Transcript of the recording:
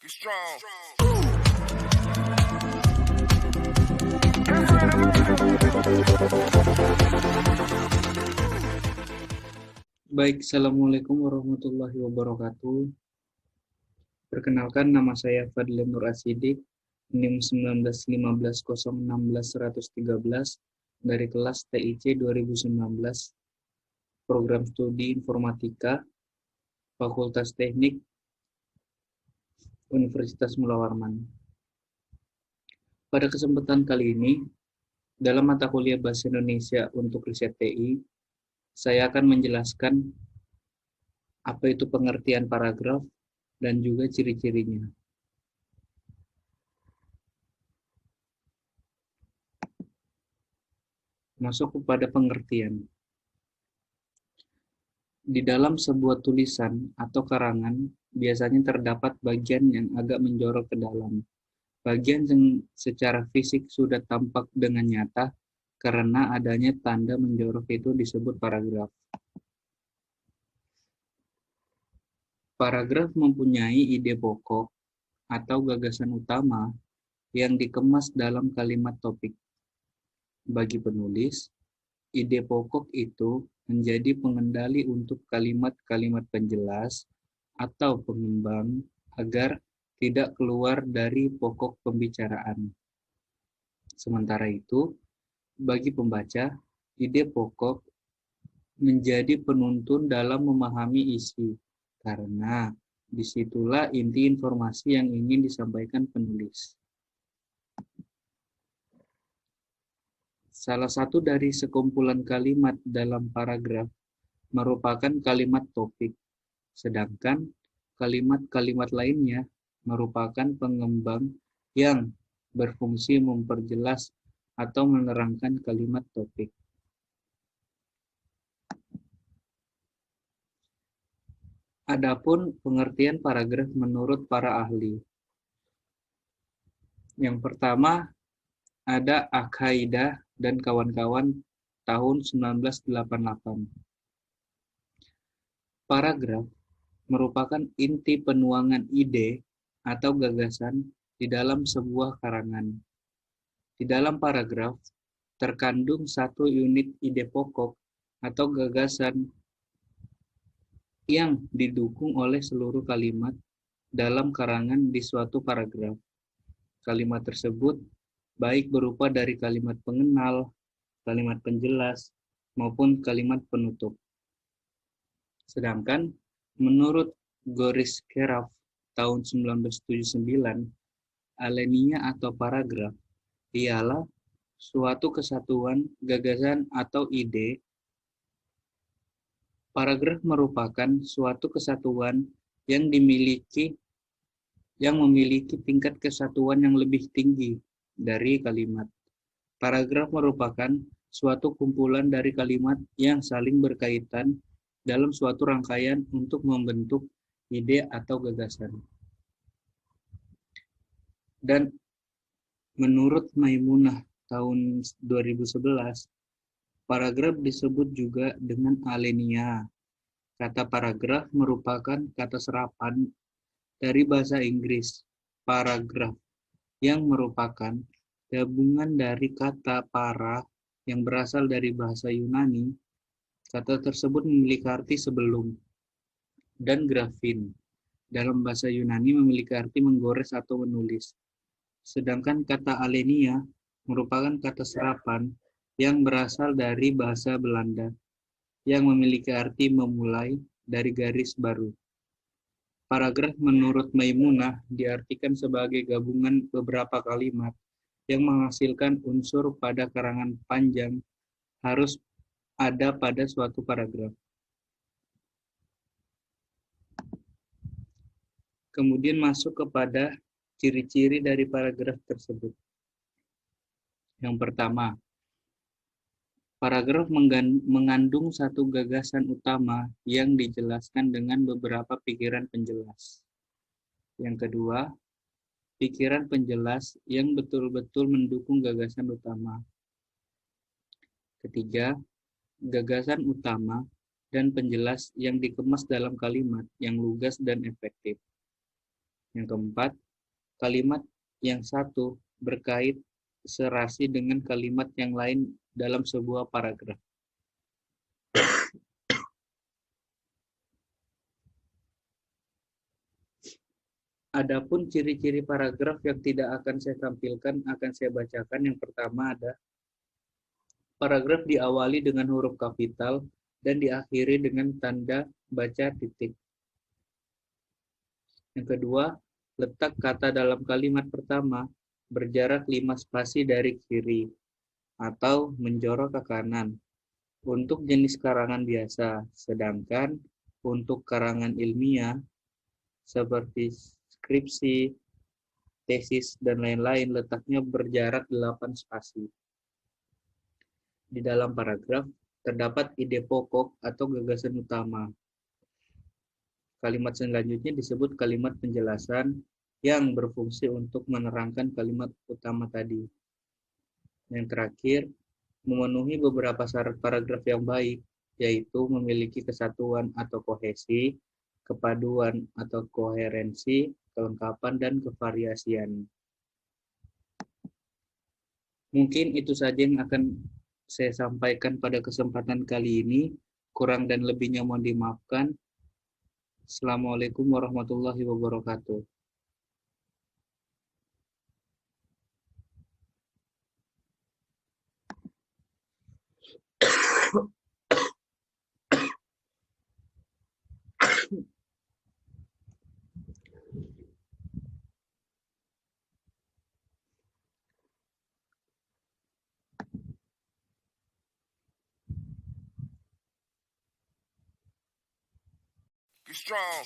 You strong. Baik, Assalamualaikum warahmatullahi wabarakatuh. Perkenalkan, nama saya Fadlin Nur Asidik, NIM 1915016113 dari kelas TIC 2019, Program Studi Informatika, Fakultas Teknik, Universitas Mula Warman. Pada kesempatan kali ini, dalam mata kuliah Bahasa Indonesia untuk Riset TI, saya akan menjelaskan apa itu pengertian paragraf dan juga ciri-cirinya. Masuk kepada pengertian. Di dalam sebuah tulisan atau karangan, biasanya terdapat bagian yang agak menjorok ke dalam. Bagian yang secara fisik sudah tampak dengan nyata karena adanya tanda menjorok itu disebut paragraf. Paragraf mempunyai ide pokok atau gagasan utama yang dikemas dalam kalimat topik. Bagi penulis, ide pokok itu menjadi pengendali untuk kalimat-kalimat penjelas atau pengembang agar tidak keluar dari pokok pembicaraan. Sementara itu, bagi pembaca, ide pokok menjadi penuntun dalam memahami isi, karena disitulah inti informasi yang ingin disampaikan penulis. Salah satu dari sekumpulan kalimat dalam paragraf merupakan kalimat topik, sedangkan kalimat-kalimat lainnya merupakan pengembang yang berfungsi memperjelas atau menerangkan kalimat topik. Adapun pengertian paragraf menurut para ahli. Yang pertama, ada Al-Qaeda dan kawan-kawan tahun 1988. Paragraf merupakan inti penuangan ide atau gagasan di dalam sebuah karangan. Di dalam paragraf terkandung satu unit ide pokok atau gagasan yang didukung oleh seluruh kalimat dalam karangan di suatu paragraf. Kalimat tersebut baik berupa dari kalimat pengenal, kalimat penjelas, maupun kalimat penutup. Sedangkan menurut Goris Keraf tahun 1979, alenia atau paragraf ialah suatu kesatuan, gagasan, atau ide. Paragraf merupakan suatu kesatuan yang memiliki tingkat kesatuan yang lebih tinggi dari kalimat. Paragraf merupakan suatu kumpulan dari kalimat yang saling berkaitan dalam suatu rangkaian untuk membentuk ide atau gagasan. Dan menurut Maimunah tahun 2011, paragraf disebut juga dengan alenia. Kata paragraf merupakan kata serapan dari bahasa Inggris, paragraf, yang merupakan gabungan dari kata para yang berasal dari bahasa Yunani. Kata tersebut memiliki arti sebelum, dan grafin dalam bahasa Yunani memiliki arti menggores atau menulis. Sedangkan kata alenia merupakan kata serapan yang berasal dari bahasa Belanda yang memiliki arti memulai dari garis baru. Paragraf menurut Maimunah diartikan sebagai gabungan beberapa kalimat yang menghasilkan unsur pada karangan panjang harus ada pada suatu paragraf. Kemudian masuk kepada ciri-ciri dari paragraf tersebut. Yang pertama, paragraf mengandung satu gagasan utama yang dijelaskan dengan beberapa pikiran penjelas. Yang kedua, pikiran penjelas yang betul-betul mendukung gagasan utama. Ketiga, gagasan utama dan penjelas yang dikemas dalam kalimat yang lugas dan efektif. Yang keempat, kalimat yang satu berkait serasi dengan kalimat yang lain dalam sebuah paragraf. Adapun ciri-ciri paragraf yang tidak akan saya tampilkan, akan saya bacakan. Yang pertama ada paragraf diawali dengan huruf kapital dan diakhiri dengan tanda baca titik. Yang kedua, letak kata dalam kalimat pertama berjarak 5 spasi dari kiri atau menjorok ke kanan untuk jenis karangan biasa, sedangkan untuk karangan ilmiah seperti skripsi, tesis, dan lain-lain letaknya berjarak 8 spasi. Di dalam paragraf terdapat ide pokok atau gagasan utama. Kalimat selanjutnya disebut kalimat penjelasan yang berfungsi untuk menerangkan kalimat utama tadi. Yang terakhir, memenuhi beberapa syarat paragraf yang baik, yaitu memiliki kesatuan atau kohesi, kepaduan atau koherensi, kelengkapan, dan kevariasian. Mungkin itu saja yang akan saya sampaikan pada kesempatan kali ini. Kurang dan lebihnya mohon dimaafkan. Assalamualaikum warahmatullahi wabarakatuh. Strong.